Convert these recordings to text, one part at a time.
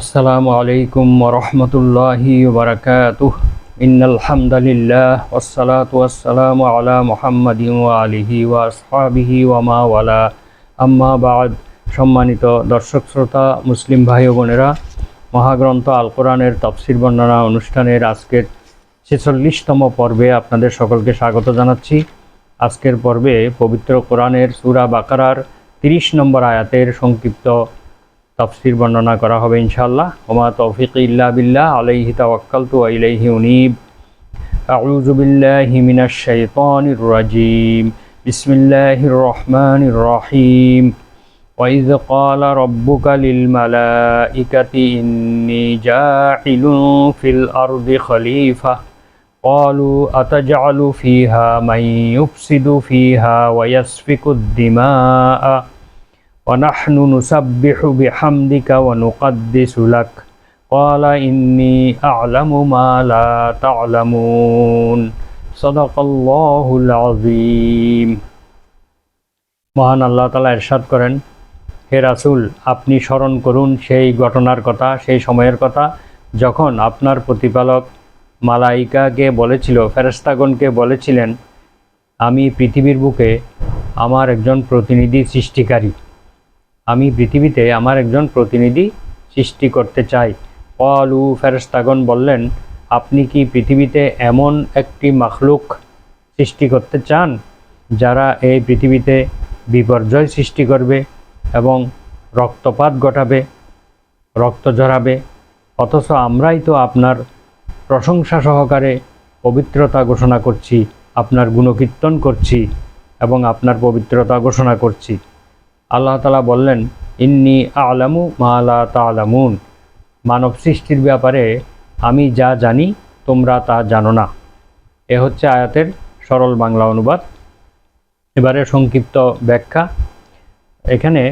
আসসালামু আলাইকুম ওয়া রাহমাতুল্লাহি ওয়া বারাকাতুহু। ইন্নাল হামদালিল্লাহ ওয়াসসালাতু ওয়াসসালামু আলা মুহাম্মাদিন ওয়া আলিহি ওয়া আসহাবিহি ওয়া মা ওয়ালা, আম্মা বা'দ। সম্মানিত দর্শক শ্রোতা, মুসলিম ভাই ও বোনেরা, মহাগ্রন্থ আল কোরআনের তাফসীর বর্ণনা অনুষ্ঠানের আজকের ৪৬তম পর্বে আপনাদের সকলকে স্বাগত জানাচ্ছি। আজকের পর্বে পবিত্র কোরআনের সূরা বাকারার ৩০ নম্বর আয়াতের সংক্ষিপ্ত তাফসীর বর্ণনা করা হবে ইনশাআল্লাহ। ওমা তৌফিকি ইল্লা বিল্লাহ, আলাইহি তাওয়াক্কালতু ওয়া ইলাইহি উনীব। আউযু বিল্লাহি মিনাশ শাইতানির রাজীম। বিসমিল্লাহির রহমানির রহিম। ওয়া ইয ক্বালা রাব্বুকা লিল মালাইকাতি ইন্নী জাইলুন ফিল আরদি খলিফা ক্বালু আতাজআলু ফিহা মান ইউফসিদু ফিহা ওয়া ইয়াসফিকুদ দিমাআ وَنَحْنُ نُسَبِّحُ بِحَمْدِكَ وَنُقَدِّسُ لَكَ قَالَ إِنِّي أَعْلَمُ مَا لَا تَعْلَمُونَ صدق الله العظيم। মহান আল্লাহ তাআলা ইরশাদ করেন, হে রাসূল, আপনি স্মরণ করুন সেই ঘটনার কথা, সেই সময়ের কথা যখন আপনার প্রতিপালক মালাইকাকে বলেছিল, ফেরেশতাগণকে বলেছিলেন, আমি পৃথিবীর বুকে আমার একজন প্রতিনিধি সৃষ্টিকারী, আমি পৃথিবীতে আমার একজন প্রতিনিধি সৃষ্টি করতে চাই। ক্বালু, ফেরেশতাগণ বললেন, আপনি কি পৃথিবীতে এমন একটি মাখলুক সৃষ্টি করতে চান যারা এই পৃথিবীতে বিপর্যয় সৃষ্টি করবে এবং রক্তপাত ঘটাবে, রক্ত ঝরাবে? অথচ আমরাই তো আপনার প্রশংসা সহকারে পবিত্রতা ঘোষণা করছি, আপনার গুণকীর্তন করছি এবং আপনার পবিত্রতা ঘোষণা করছি। আল্লাহ তাআলা বললেন, ইন্নী আ'লামু মা লা তা'লামুন, মানব সৃষ্টির ব্যাপারে আমি যা জানি তোমরা তা জানো না। এ হচ্ছে আয়াতের সরল বাংলা অনুবাদ। এবারে সংক্ষিপ্ত ব্যাখ্যা। এখানে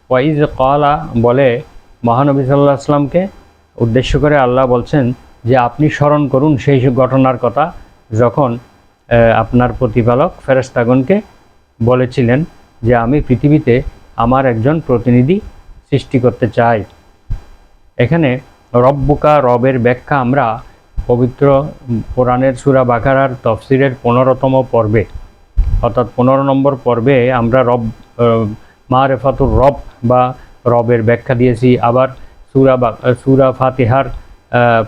ওয়াইজ ক্বালা বলে মহানবী সাল্লাল্লাহু আলাইহি ওয়াসাল্লামকে উদ্দেশ্য করে আল্লাহ বলছেন যে আপনি স্মরণ করুন সেই ঘটনার কথা যখন আপনার প্রতিপালক ফেরেশতাগণকে বলেছিলেন যে আমি পৃথিবীতে আমার একজন প্রতিনিধি সৃষ্টি করতে চাই। এখানে রব্বুকা, রবের ব্যাখ্যা আমরা পবিত্র কোরআনের সূরা বাকারার তাফসীরের ১৫তম পর্বে, অর্থাৎ ১৫ নম্বর পর্বে আমরা মারিফাতুর রব বা রবের ব্যাখ্যা দিয়েছি। আবার সূরা ফাতিহার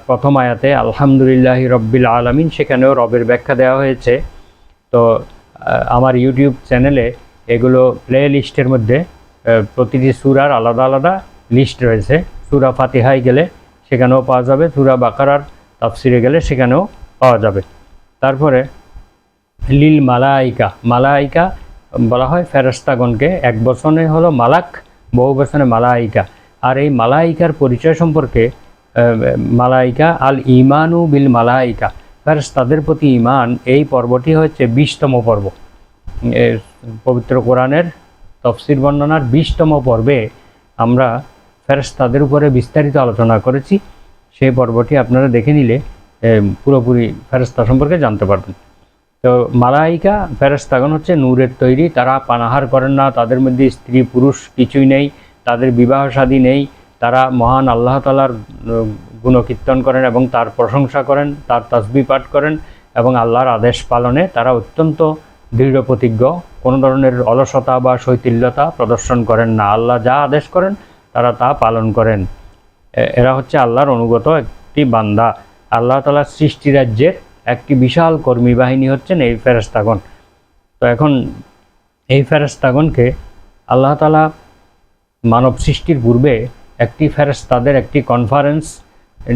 প্রথম আয়াতে আলহামদুলিল্লাহি রব্বিল আলামিন, সেখানেও রবের ব্যাখ্যা দেওয়া হয়েছে। তো আমার ইউটিউব চ্যানেলে এগুলো প্লে লিস্টের মধ্যে প্রতিটি সূরার আলাদা আলাদা লিস্ট রয়েছে। সূরা ফাতিহায় গেলে সেখানেও পাওয়া যাবে, সূরা বাকারার তাফসিরে গেলে সেখানেও পাওয়া যাবে। তারপরে লিল মালাইকা, মালাইকা বলা হয় ফেরেশতাগণকে, এক বচনে হলো মালাক, বহু বচনে মালাইকা। আর এই মালাইকার পরিচয় সম্পর্কে মালাইকা আল ইমানু বিল মালাইকা, ফেরেশতাদের প্রতি ঈমান, এই পর্বটি হচ্ছে ২০তম পর্ব। পবিত্র কোরআনের তাফসীর বর্ণনার ২০তম পর্বে আমরা ফেরেশতাদের উপরে বিস্তারিত আলোচনা করেছি। সেই পর্বটি আপনারা দেখে নিলে পুরোপুরি ফেরেশতা সম্পর্কে জানতে পারবেন। তো মালাইকা ফেরেশতাগণ হচ্ছে নূরের তৈরি, তারা পানাহার করেন না, তাদের মধ্যে স্ত্রী পুরুষ কিছুই নেই, তাদের বিবাহ শাদী নেই। তারা মহান আল্লাহ তাআলার গুণকীর্তন করেন এবং তার প্রশংসা করেন, তার তাসবিহ পাঠ করেন এবং আল্লাহর আদেশ পালনে তারা অত্যন্ত দৃঢ় প্রতিজ্ঞ, কোনো ধরনের অলসতা বা শৈথিল্যতা প্রদর্শন করেন না। আল্লাহ যা আদেশ করেন তারা তা পালন করেন। এরা হচ্ছে আল্লাহর অনুগত একটি বান্দা। আল্লাহ তাআলার সৃষ্টি রাজ্যের একটি বিশাল কর্মী বাহিনী হচ্ছেন এই ফেরেশতাগণ। তো এখন এই ফেরেশতাগণকে আল্লাহ তাআলা মানব সৃষ্টির পূর্বে একটি ফেরেশতাদের একটি কনফারেন্স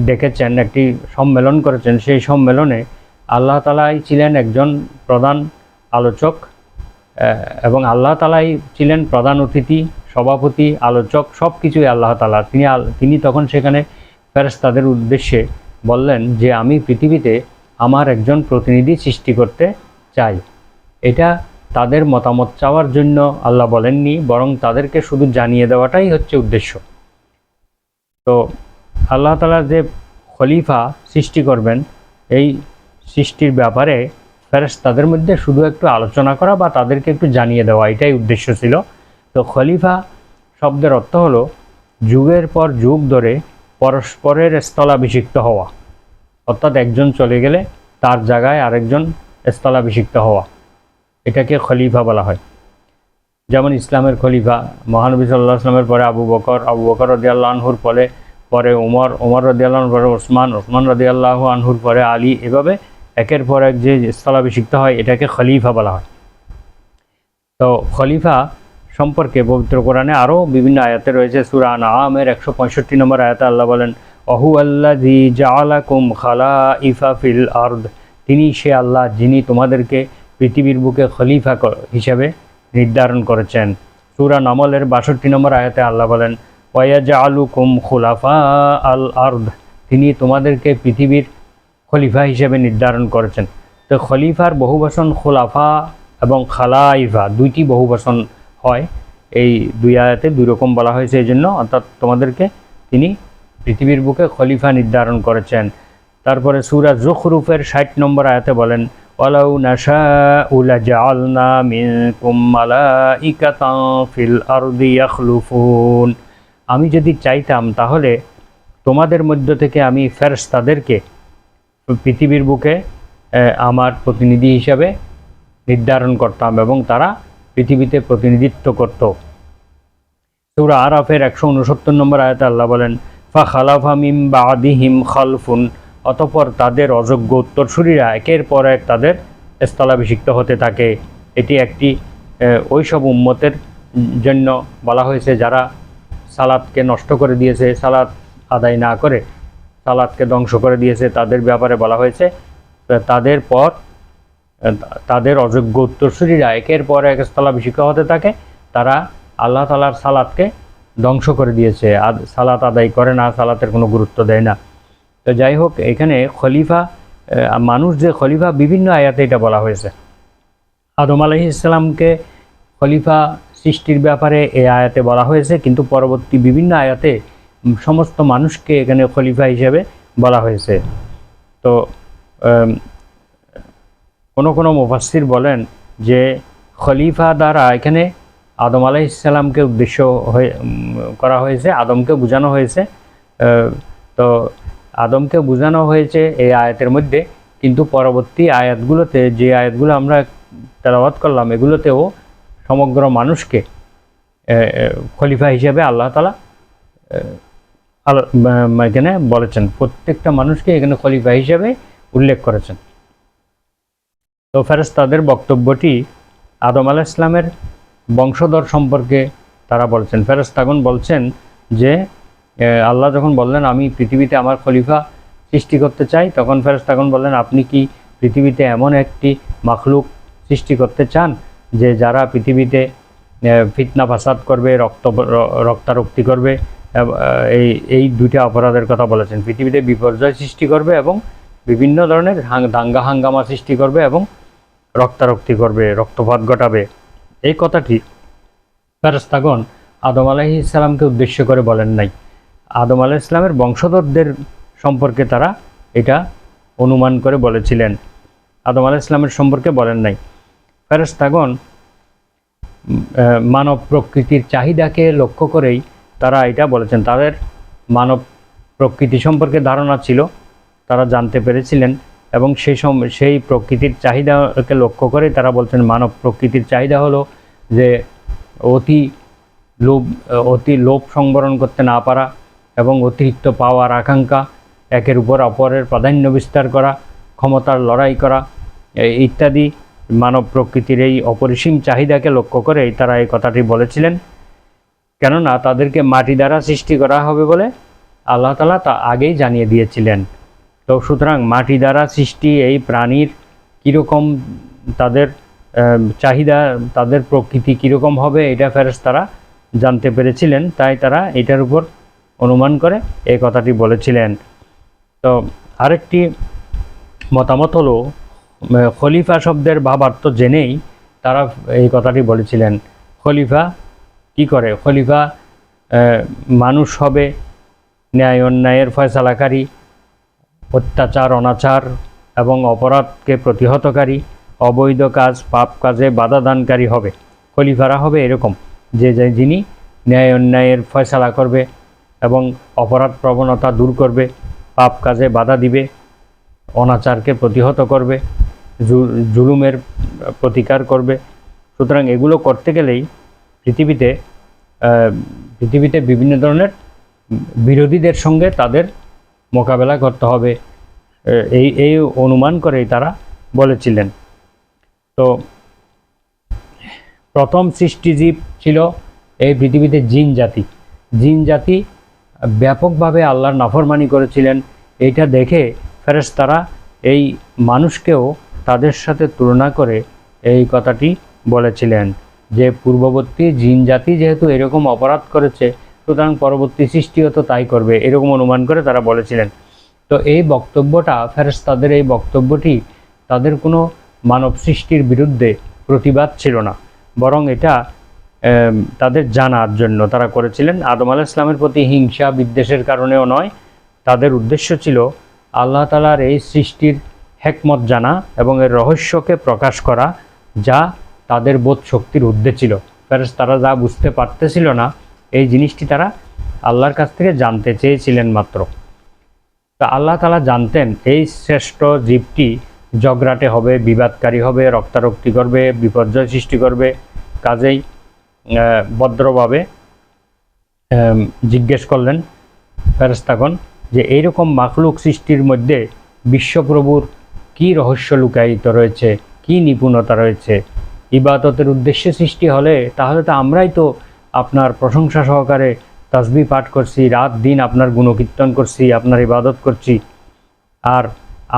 ডেকেছেন, একটি সম্মেলন করেছেন। সেই সম্মেলনে আল্লাহ তাআলাই ছিলেন একজন প্রধান আলোচক এবং আল্লাহ তাআলাই ছিলেন প্রধান অতিথি, সভাপতি, আলোচক, সব কিছুই আল্লাহ তাআলা। তিনি তখন সেখানে ফেরেশতাদের উদ্দেশ্যে বললেন যে আমি পৃথিবীতে আমার একজন প্রতিনিধি সৃষ্টি করতে চাই। এটা তাদের মতামত চাওয়ার জন্য আল্লাহ বলেননি, বরং তাদেরকে শুধু জানিয়ে দেওয়াটাই হচ্ছে উদ্দেশ্য। তো আল্লাহ তাআলা যে খলিফা সৃষ্টি করবেন, এই সৃষ্টির ব্যাপারে ফেরেশতাদের মধ্যে শুধু একটু আলোচনা করা বা তাদেরকে একটু জানিয়ে দেওয়া, এটাই উদ্দেশ্য ছিল। তো খলিফা শব্দের অর্থ হলো যুগের পর যুগ ধরে পরস্পরের স্থলাভিষিক্ত হওয়া, অর্থাৎ একজন চলে গেলে তার জায়গায় আরেকজন স্থলাভিষিক্ত হওয়া, এটাকে খলিফা বলা হয়। যেমন ইসলামের খলিফা মহানবী সাল্লাল্লাহু আলাইহি ওয়াসাল্লামের পরে আবু বকর রাদিয়াল্লাহু আনহুর পরে ওমর রাদিয়াল্লাহু আনহুর পরে ওসমান রাদিয়াল্লাহু আনহুর পরে আলী, এভাবে একের পর এক যে স্থলাভিষিক্ত হয় এটাকে খলিফা বলা হয়। তো খলিফা সম্পর্কে পবিত্র কোরআনে আরও বিভিন্ন আয়াতে রয়েছে। সূরা আনআমের 165 নম্বর আয়াতে আল্লাহ বলেন, অহু আল্লাযী জাআলাকুম খালাইফা ফিল আরদ, তিনি সে আল্লাহ যিনি তোমাদেরকে পৃথিবীর বুকে খলিফা হিসেবে নির্ধারণ করেছেন। সূরা নামলের 62 নম্বর আয়াতে আল্লাহ বলেন, ওয়ায়াজআলুকুম খুলাফা আল আরদ, তিনি তোমাদেরকে পৃথিবীর খলিফা হিসেবে নির্ধারণ করেছেন। তো খলিফার বহুবচন খোলাফা এবং খালাইফা দুইটি বহুবচন হয়, এই দুই আয়াতে দুই রকম বলা হয়েছে এই জন্য, অর্থাৎ তোমাদেরকে তিনি পৃথিবীর বুকে খলিফা নির্ধারণ করেছেন। তারপরে সূরা যুখরুফের 60 নম্বর আয়াতে বলেন, ওয়ালাউ নাশাউ লাজআলনা মিনকুম মালাইকাতান ফিল আরদি ইয়াখলুফুন, আমি যদি চাইতাম তাহলে তোমাদের মধ্য থেকে আমি ফেরেশতাদেরকে পৃথিবীর বুকে আমার প্রতিনিধি হিসাবে নির্ধারণ করতাম এবং তারা পৃথিবীতে প্রতিনিধিত্ব করত। সূরা আরাফের 169 নম্বর আয়াতে আল্লাহ বলেন, ফাখালাফা মিন বাদিহিম খালফুন, অতঃপর তাদের অযোগ্য উত্তরসূরিরা একের পর এক তাদের স্থলাভিষিক্ত হতে থাকে। এটি একটি ওইসব উম্মতের জন্য বলা হয়েছে যারা সালাতকে নষ্ট করে দিয়েছে, সালাত আদায় না করে সালাতকে ধ্বংস করে দিয়েছে, তাদের ব্যাপারে বলা হয়েছে তাদের পর তাদের অযোগ্য উত্তরসূরিরা একের পর এক স্থলাভিষিক্ত হতে থাকে, তারা আল্লাহ তাআলার সালাতকে ধ্বংস করে দিয়েছে, সালাত আদায় করে না, সালাতের কোনো গুরুত্ব দেয় না। তো যাই হোক, এখানে খলিফা মানুষ যে খলিফা বিভিন্ন আয়াতে এটা বলা হয়েছে। আদম আলাইহিস সালামকে খলিফা সৃষ্টির ব্যাপারে এই আয়াতে বলা হয়েছে, কিন্তু পরবর্তী বিভিন্ন আয়াতে সমস্ত মানুষকে এখানে খলিফা হিসেবে বলা হয়েছে। তো কোনো মুফাসসির বলেন যে খলিফা দ্বারা এখানে আদম আলাইহিস সালামকে উদ্দেশ্য করা হয়েছে, আদমকে বোঝানো হয়েছে। তো আদমকে বোঝানো হয়েছে এই আয়াতের মধ্যে, কিন্তু পরবর্তী আয়াতগুলোতে যে আয়াতগুলো আমরা তেলাওয়াত করলাম এগুলোতেও সমগ্র মানুষকে খলিফা হিসেবে আল্লাহ তাআলা এখানে বলেছেন, প্রত্যেকটা মানুষকে এখানে খলিফা হিসেবে উল্লেখ করেছেন। তো ফেরেশতাদের বক্তব্যটি আদম আলাইহিস সালামের বংশধর সম্পর্কে তারা বলছেন। ফেরেশতাগণ বলছেন যে আল্লাহ যখন বললেন আমি পৃথিবীতে আমার খলিফা সৃষ্টি করতে চাই, তখন ফেরেশতাগণ বললেন আপনি কি পৃথিবীতে এমন একটি মাখলুক সৃষ্টি করতে চান যে যারা পৃথিবীতে ফিতনা ফাসাদ করবে, রক্তারক্তি করবে, এই দুইটা অপরাধের কথা বলেছেন। পৃথিবীতে বিপর্যয় সৃষ্টি করবে এবং বিভিন্ন ধরনের দাঙ্গা হাঙ্গামা সৃষ্টি করবে এবং রক্তারক্তি করবে, রক্তপাত ঘটাবে। এই কথাটি ফেরেশতাগণ আদম আলাইহিস সালামকে উদ্দেশ্য করে বলেন নাই, আদম আলাইহিস সালামের বংশধরদের সম্পর্কে তারা এটা অনুমান করে বলেছিলেন, আদম আলাইহিস সালামের সম্পর্কে বলেন নাই। ফেরেশতাগণ মানব প্রকৃতির চাহিদাকে লক্ষ্য করেই তারা এটা বলেছেন। তাদের মানব প্রকৃতি সম্পর্কে ধারণা ছিল, তারা জানতে পেরেছিলেন এবং সেই প্রকৃতির চাহিদাকে লক্ষ্য করে তারা বলছেন মানব প্রকৃতির চাহিদা হলো যে অতি লোভ সংবরণ করতে না পারা এবং অতিরিক্ত পাওয়ার আকাঙ্ক্ষা, একের উপর অপরের প্রাধান্য বিস্তার করা, ক্ষমতার লড়াই করা ইত্যাদি মানব প্রকৃতির এই অপরিসীম চাহিদাকে লক্ষ্য করেই তারা এই কথাটি বলেছিলেন। কেননা তাদেরকে মাটি দ্বারা সৃষ্টি করা হবে বলে আল্লাহ তাআলা তা আগেই জানিয়ে দিয়েছিলেন। তো সুতরাং মাটি দ্বারা সৃষ্টি এই প্রাণীর কীরকম তাদের চাহিদা, তাদের প্রকৃতি কীরকম হবে এটা ফেরেশতারা জানতে পেরেছিলেন, তাই তারা এটার উপর অনুমান করে এই কথাটি বলেছিলেন। তো আরেকটি মতামত হলো খলিফা শব্দের ভাবার্থ জেনেই তারা এই কথাটি বলেছিলেন। খলিফা কি করে? খলিফা মানুষ হবে ন্যায় অন্যায়ের ফয়সালাকারী, অত্যাচার অনাচার এবং অপরাধকে প্রতিহতকারী, অবৈধ কাজ পাপ কাজে বাধা দানকারী হবে। খলিফারা হবে এরকম যে যিনি ন্যায় অন্যায়ের ফয়সালা করবে, এবং অপরাধ প্রবণতা দূর করবে, পাপ কাজে বাধা দিবে, অনাচারকে প্রতিহত করবে, জুলুমের প্রতিকার করবে। সুতরাং এগুলো করতে গেলেই পৃথিবীতে বিভিন্ন ধরনের বিরোধীদের সঙ্গে তাদের মোকাবেলা করতে হবে, এই অনুমান করেই তারা বলেছিলেন। তো প্রথম সৃষ্টিজীব ছিল এই পৃথিবীতে জিন জাতি। জিন জাতি ব্যাপকভাবে আল্লাহর নাফরমানি করেছিলেন। এইটা দেখে ফেরেশতারা এই মানুষকেও তাদের সাথে তুলনা করে এই কথাটি বলেছিলেন যে পূর্ববর্তী জিন জাতি যেহেতু এরকম অপরাধ করেছে, সুতরাং পরবর্তী সৃষ্টিও তো তাই করবে, এরকম অনুমান করে তারা বলেছিলেন। তো এই বক্তব্যটা ফেরেশতাদের এই বক্তব্যটি তাদের কোনো মানব সৃষ্টির বিরুদ্ধে প্রতিবাদ ছিল না, বরং এটা তাদের জানার জন্য তারা করেছিলেন। আদম আলাইহিস সালামের প্রতি হিংসা বিদ্বেষের কারণেও নয়, তাদের উদ্দেশ্য ছিল আল্লাহ তাআলার এই সৃষ্টির হিকমত জানা এবং এর রহস্যকে প্রকাশ করা, যা তাদের বোধ শক্তির ঊর্ধ্বে ছিল। ফেরেশতারা যা বুঝতে পারতেছিল না, এই জিনিসটি তারা আল্লাহর কাছ থেকে জানতে চেয়েছিলেন মাত্র। তা আল্লাহ তাআলা জানতেন এই শ্রেষ্ঠ জীবটি ঝগড়াটে হবে, বিবাদকারী হবে, রক্তারক্তি করবে, বিপর্যয় সৃষ্টি করবে। কাজেই ভদ্রভাবে জিজ্ঞেস করলেন ফেরেশতাগণ যে এইরকম মাখলুক সৃষ্টির মধ্যে বিশ্বপ্রভুর কী রহস্য লুকায়িত রয়েছে, কী নিপুণতা রয়েছে। ইবাদতের উদ্দেশ্যে সৃষ্টি হলে তাহলে তো আমরাই তো আপনার প্রশংসা সহকারে তাসবিহ পাঠ করছি, রাত দিন আপনার গুণকীর্তন করছি, আপনার ইবাদত করছি। আর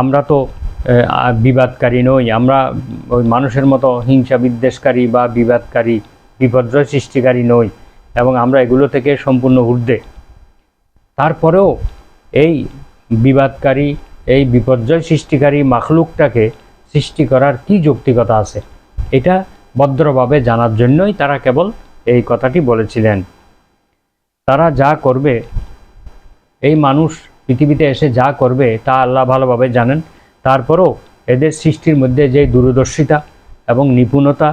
আমরা তো বিবাদকারী নই, আমরা ওই মানুষের মতো হিংসা বিদ্বেষকারী বা বিবাদকারী, বিপর্যয় সৃষ্টিকারী নই, এবং আমরা এগুলো থেকে সম্পূর্ণ ঊর্ধ্বে। তারপরেও এই বিবাদকারী, এই বিপর্যয় সৃষ্টিকারী মাখলুকটাকে সৃষ্টি করার কি যৌক্তিকতা আছে, এটা ভদ্রভাবে জানার জন্যই তারা কেবল এই কথাটি বলেছিলেন। তারা যা করবে, এই মানুষ পৃথিবীতে এসে যা করবে তা আল্লাহ ভালোভাবে জানেন। তারপরেও এদের সৃষ্টির মধ্যে যে দূরদর্শিতা এবং নিপুণতা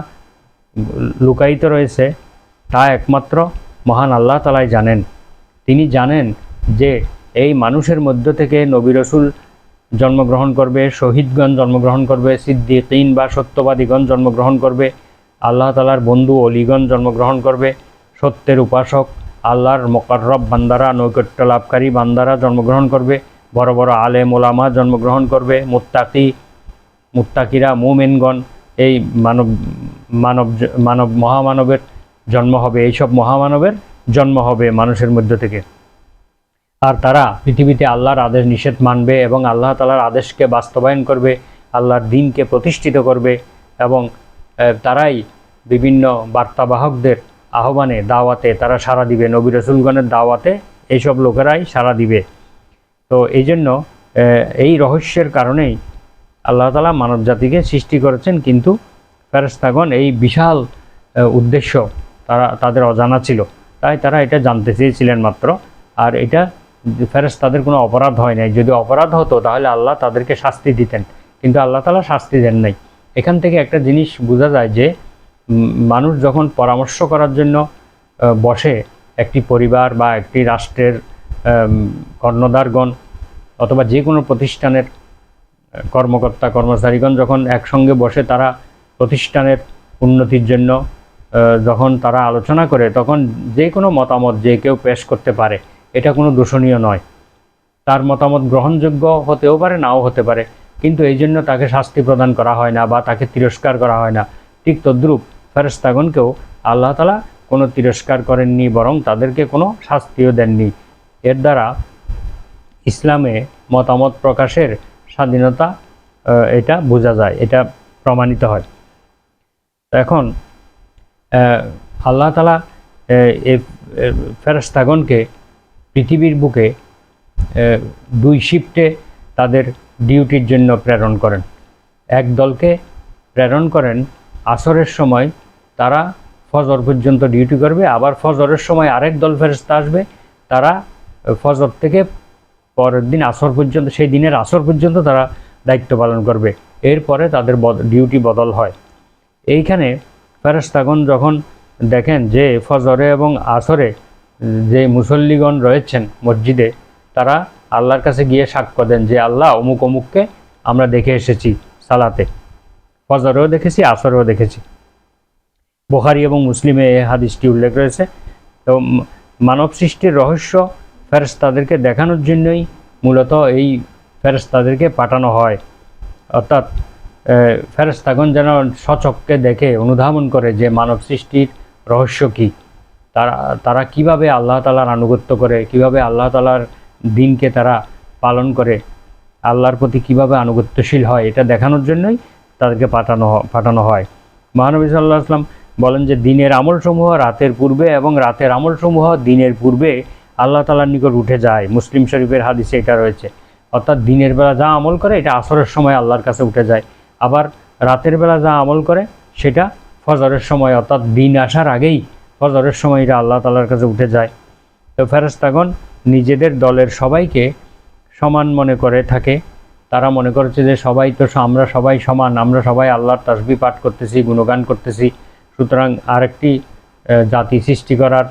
লুকায়িত রয়েছে তা একমাত্র মহান আল্লাহ তাআলাই জানেন। তিনি জানেন যে এই মানুষের মধ্য থেকে নবী রাসূল জন্মগ্রহণ করবে, শহীদগণ জন্মগ্রহণ করবে, সিদ্দিকিন বা সত্যবাদীগণ জন্মগ্রহণ করবে, আল্লাহ তাআলার বন্ধু অলিগণ জন্মগ্রহণ করবে, সত্যের উপাসক আল্লাহর মুকাররব বান্দারা, নৈকট্য লাভকারী বান্দারা জন্মগ্রহণ করবে, বড় বড় আলেম ওলামা জন্মগ্রহণ করবে, মুত্তাকিরা মুমিনগণ, এই মহামানবের জন্ম হবে, এইসব মহামানবের জন্ম হবে মানুষের মধ্য থেকে। আর তারা পৃথিবীতে আল্লাহর আদেশ নিষেধ মানবে এবং আল্লাহ তাআলার আদেশকে বাস্তবায়ন করবে, আল্লাহর দ্বীনকে প্রতিষ্ঠিত করবে, এবং তারাই বিভিন্ন বার্তাবাহকদের আহ্বানে, দাওয়াতে তারা সাড়া দিবে, নবী রাসূলগণের দাওয়াতে এইসব লোকেরাই সাড়া দিবে। তো এই জন্য এই রহস্যের কারণেই আল্লাহ তাআলা মানব জাতিকে সৃষ্টি করেছেন, কিন্তু ফেরেশতাগণ এই বিশাল উদ্দেশ্য তাদের অজানা ছিল, তাই তারা এটা জানতে চেয়েছিলেন মাত্র। আর এটা ফেরেশতাদের কোনো অপরাধ হয় নাই। যদি অপরাধ হতো তাহলে আল্লাহ তাদেরকে শাস্তি দিতেন, কিন্তু আল্লাহ তাআলা শাস্তি দেন নাই। এখান থেকে একটা জিনিস বোঝা যায় যে মানুষ যখন পরামর্শ করার জন্য বসে, একটি পরিবার বা একটি রাষ্ট্রের কর্ণধারগণ অথবা যে কোনো প্রতিষ্ঠানের কর্মকর্তা কর্মচারীগণ যখন একসঙ্গে বসে তারা প্রতিষ্ঠানের উন্নতির জন্য যখন তারা আলোচনা করে, তখন যে কোনো মতামত যে কেউ পেশ করতে পারে, এটা কোনো দূষণীয় নয়। তার মতামত গ্রহণযোগ্য হতেও পারে, নাও হতে পারে, কিন্তু এই জন্য তাকে শাস্তি প্রদান করা হয় না বা তাকে তিরস্কার করা হয় না। ঠিক তদ্রূপ ফেরেশতাগণকেও আল্লাহ তাআলা কোনো তিরস্কার করেননি, বরং তাদেরকে কোনো শাস্তিও দেননি। এর দ্বারা ইসলামে মতামত প্রকাশের স্বাধীনতা এটা বোঝা যায়, এটা প্রমাণিত হয়। এখন আল্লাহ তাআলা ফেরেশতাগণকে পৃথিবীর বুকে দুই শিফটে তাদের ডিউটির জন্য প্রেরণ করেন। এক দলকে প্রেরণ করেন আসরের সময়, তারা ফজর পর্যন্ত ডিউটি করবে, আবার ফজরের সময় আরেক দল ফেরেশতা আসবে, তারা ফজর থেকে পরের দিন আসর পর্যন্ত, সেই দিনের আসর পর্যন্ত তারা দায়িত্ব পালন করবে। এরপরে তাদের ডিউটি বদল হয়। এইখানে ফেরেশতাগণ যখন দেখেন যে ফজরে এবং আসরে যে মুসল্লিগণ রয়েছেন মসজিদে, তারা আল্লাহর কাছে গিয়ে সাক্ষ্য দেন যে আল্লাহ অমুক অমুককে আমরা দেখে এসেছি সালাতে, ফজরেও দেখেছি, আসরেও দেখেছি। বুখারী এবং মুসলিমে এই হাদিসটি উল্লেখ রয়েছে। তো মানব সৃষ্টির রহস্য ফেরেশতাদেরকে দেখানোর জন্যই মূলত এই ফেরেশতাদেরকে পাঠানো হয়, অর্থাৎ ফেরেশতাগণ যেন স্বচক্ষে দেখে অনুধাবন করে যে মানব সৃষ্টির রহস্য কী, তারা কিভাবে আল্লাহ তাআলার আনুগত্য করে, কিভাবে আল্লাহ তাআলার দিনকে তারা পালন করে, আল্লাহর প্রতি কিভাবে আনুগত্যশীল হয়, এটা দেখানোর জন্যই তাদেরকে পাঠানো হয়। মহানবী সাল্লাল্লাহু আলাইহি ওয়াসাল্লাম বলেন যে দিনের আমলসমূহ রাতের পূর্বে এবং রাতের আমলসমূহ দিনের পূর্বে আল্লাহ তাআলার নিকট উঠে যায়। মুসলিম শরীফের হাদিসে এটা রয়েছে। অর্থাৎ দিনের বেলা যা আমল করে এটা আসরের সময় আল্লাহর কাছে উঠে যায়, আবার রাতের বেলা যা আমল করে সেটা ফজরের সময়, অর্থাৎ দিন আসার আগেই ফজরের সময় এটা আল্লাহ তাআলার কাছে উঠে যায়। তো ফেরেশতাগণ নিজেদের দলের সবাইকে সমান মনে করে থাকে। তারা মনে করছে যে আমরা সবাই সমান, আমরা সবাই আল্লাহর তাসবিহ পাঠ করতেছি, গুণগান করতেছি, সুতরাং আরেকটি জাতি সৃষ্টি করার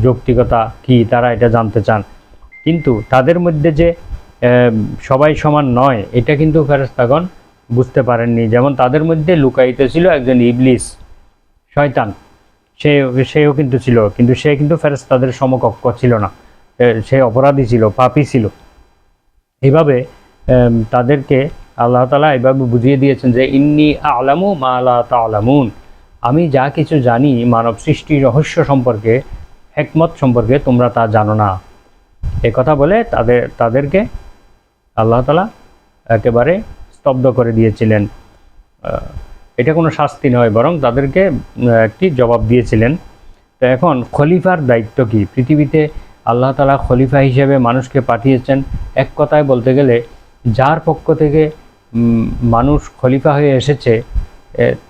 যৌক্তিকতা কি তারা এটা জানতে চান। কিন্তু তাদের মধ্যে যে সবাই সমান নয় এটা কিন্তু ফেরেশতাগণ বুঝতে পারেননি। যেমন তাদের মধ্যে লুকায়িত ছিল একজন ইবলিস, শয়তান, সেও কিন্তু ছিল, কিন্তু সে কিন্তু ফেরেশতাদের সমকক্ষ ছিল না, সে অপরাধী ছিল, পাপী ছিল। এইভাবে তাদেরকে আল্লাহ তাআলা এভাবে বুঝিয়ে দিয়েছেন যে ইন্নী আ'লামু মা লা তা'লামুন, আমি যা কিছু জানি মানব সৃষ্টির রহস্য সম্পর্কে, হিকমত সম্পর্কে, তোমরা তা জানো না। এ কথা বলে তাদেরকে আল্লাহ তাআলা একেবারে স্তব্ধ করে দিয়েছিলেন। এটা কোনো শাস্তি নয়, বরং তাদেরকে একটি জবাব দিয়েছিলেন। তো এখন খলিফার দায়িত্ব কি? পৃথিবীতে আল্লাহ তাআলা খলিফা হিসেবে মানুষকে পাঠিয়েছেন। এক কথায় বলতে গেলে যার পক্ষ থেকে মানুষ খলিফা হয়ে এসেছে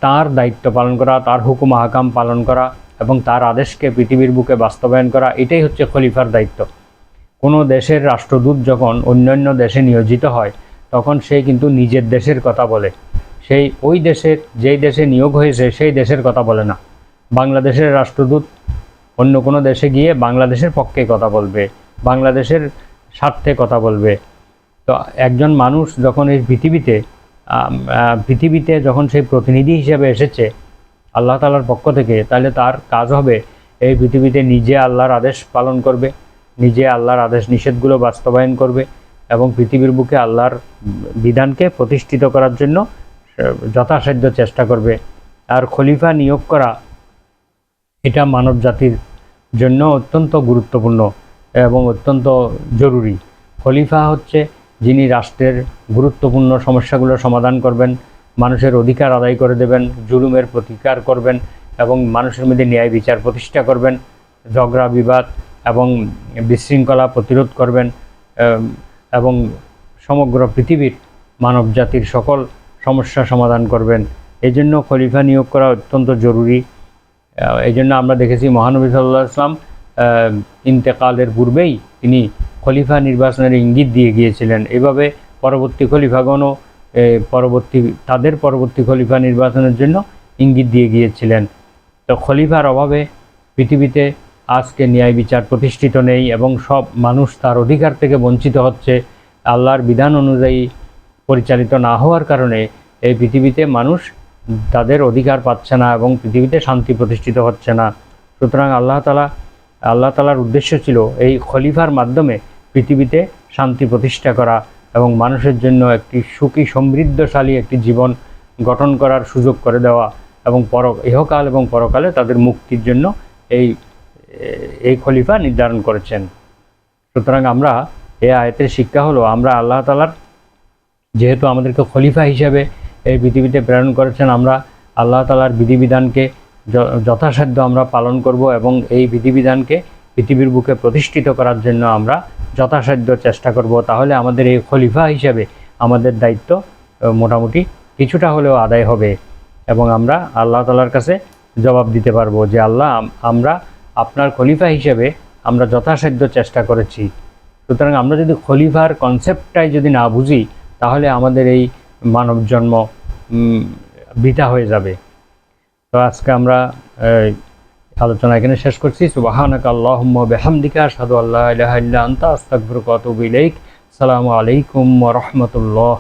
তার দায়িত্ব পালন করা, তার হুকুম আহকাম পালন করা এবং তার আদেশকে পৃথিবীর বুকে বাস্তবায়ন করা, এটাই হচ্ছে খলিফার দায়িত্ব। কোনো দেশের রাষ্ট্রদূত যখন অন্যান্য দেশে নিয়োজিত হয় তখন সে কিন্তু নিজের দেশের কথা বলে, ওই দেশের যেই দেশে নিয়োগ হয়েছে সেই দেশের কথা বলে না। বাংলাদেশের রাষ্ট্রদূত অন্য কোনো দেশে গিয়ে বাংলাদেশের পক্ষে কথা বলবে, বাংলাদেশের স্বার্থে কথা বলবে। তো একজন মানুষ যখন এই পৃথিবীতে যখন সেই প্রতিনিধি হিসেবে এসেছে আল্লাহ তাআলার পক্ষ থেকে, তাহলে তার কাজ হবে এই পৃথিবীতে নিজে আল্লাহর আদেশ পালন করবে, নিজে আল্লাহর আদেশ নিষেধগুলো বাস্তবায়ন করবে এবং পৃথিবীর বুকে আল্লাহর বিধানকে প্রতিষ্ঠিত করার জন্য যথাসাধ্য চেষ্টা করবে। আর খলিফা নিয়োগ করা এটা মানব জাতির জন্য অত্যন্ত গুরুত্বপূর্ণ এবং অত্যন্ত জরুরি। খলিফা হচ্ছে যিনি রাষ্ট্রের গুরুত্বপূর্ণ সমস্যাগুলো সমাধান করবেন, মানুষের অধিকার আদায় করে দেবেন, জুলুমের প্রতিকার করবেন এবং মানুষের মধ্যে ন্যায় বিচার প্রতিষ্ঠা করবেন, ঝগড়া বিবাদ এবং বিশৃঙ্খলা প্রতিরোধ করবেন এবং সমগ্র পৃথিবীর মানব জাতির সকল সমস্যা সমাধান করবেন। এই জন্য খলিফা নিয়োগ করা অত্যন্ত জরুরি। এই জন্য আমরা দেখেছি মহানবী সাল্লাল্লাহু আলাইহি ওয়াসাল্লাম ইন্তেকালের পূর্বেই তিনি খলিফা নির্বাচনের ইঙ্গিত দিয়ে গিয়েছিলেন। এভাবে পরবর্তী খলিফাগণও তাদের পরবর্তী খলিফা নির্বাচনের জন্য ইঙ্গিত দিয়ে গিয়েছিলেন। তো খলিফার অভাবে পৃথিবীতে আজকে ন্যায় বিচার প্রতিষ্ঠিত নেই এবং সব মানুষ তার অধিকার থেকে বঞ্চিত হচ্ছে। আল্লাহর বিধান অনুযায়ী পরিচালিত না হওয়ার কারণে এই পৃথিবীতে মানুষ তাদের অধিকার পাচ্ছে না এবং পৃথিবীতে শান্তি প্রতিষ্ঠিত হচ্ছে না। সুতরাং আল্লাহ তাআলার উদ্দেশ্য ছিল এই খলিফার মাধ্যমে পৃথিবীতে শান্তি প্রতিষ্ঠা করা এবং মানুষের জন্য একটি সুখী সমৃদ্ধশালী একটি জীবন গঠন করার সুযোগ করে দেওয়া এবং ইহকাল এবং পরকালে তাদের মুক্তির জন্য এই খলিফা নির্ধারণ করেছেন। সুতরাং আমরা এই আয়াতের শিক্ষা হলো, আমরা আল্লাহ তাআলার যেহেতু আমাদেরকে খলিফা হিসেবে এই পৃথিবীতে প্রেরণ করেছেন, আমরা আল্লাহ তাআলার বিধিবিধানকে যথাসাধ্য আমরা পালন করব এবং এই বিধিবিধানকে পৃথিবীর বুকে প্রতিষ্ঠিত করার জন্য আমরা যথাসাধ্য চেষ্টা করব। তাহলে আমাদের এই খলিফা হিসেবে আমাদের দায়িত্ব মোটামুটি কিছুটা হলেও আদায় হবে এবং আমরা আল্লাহ তাআলার কাছে জবাব দিতে পারবো যে আল্লাহ, আমরা আপনার খলিফা হিসেবে আমরা যথাসাধ্য চেষ্টা করেছি। সুতরাং আমরা যদি খলিফার কনসেপ্টটাই যদি না বুঝি তাহলে আমাদের এই মানব জন্ম বৃথা হয়ে যাবে। তো আজকে আমরা আলোচনা এখানে শেষ করছি। সুবহানাকা আল্লাহুম্মা ওয়া বিহামদিকা আশহাদু আল্লা ইলাহা ইল্লা আনতা আস্তাগফিরুকা ওয়া আতুবু ইলাইক। আসসালামু আলাইকুম ওয়া রাহমাতুল্লাহ।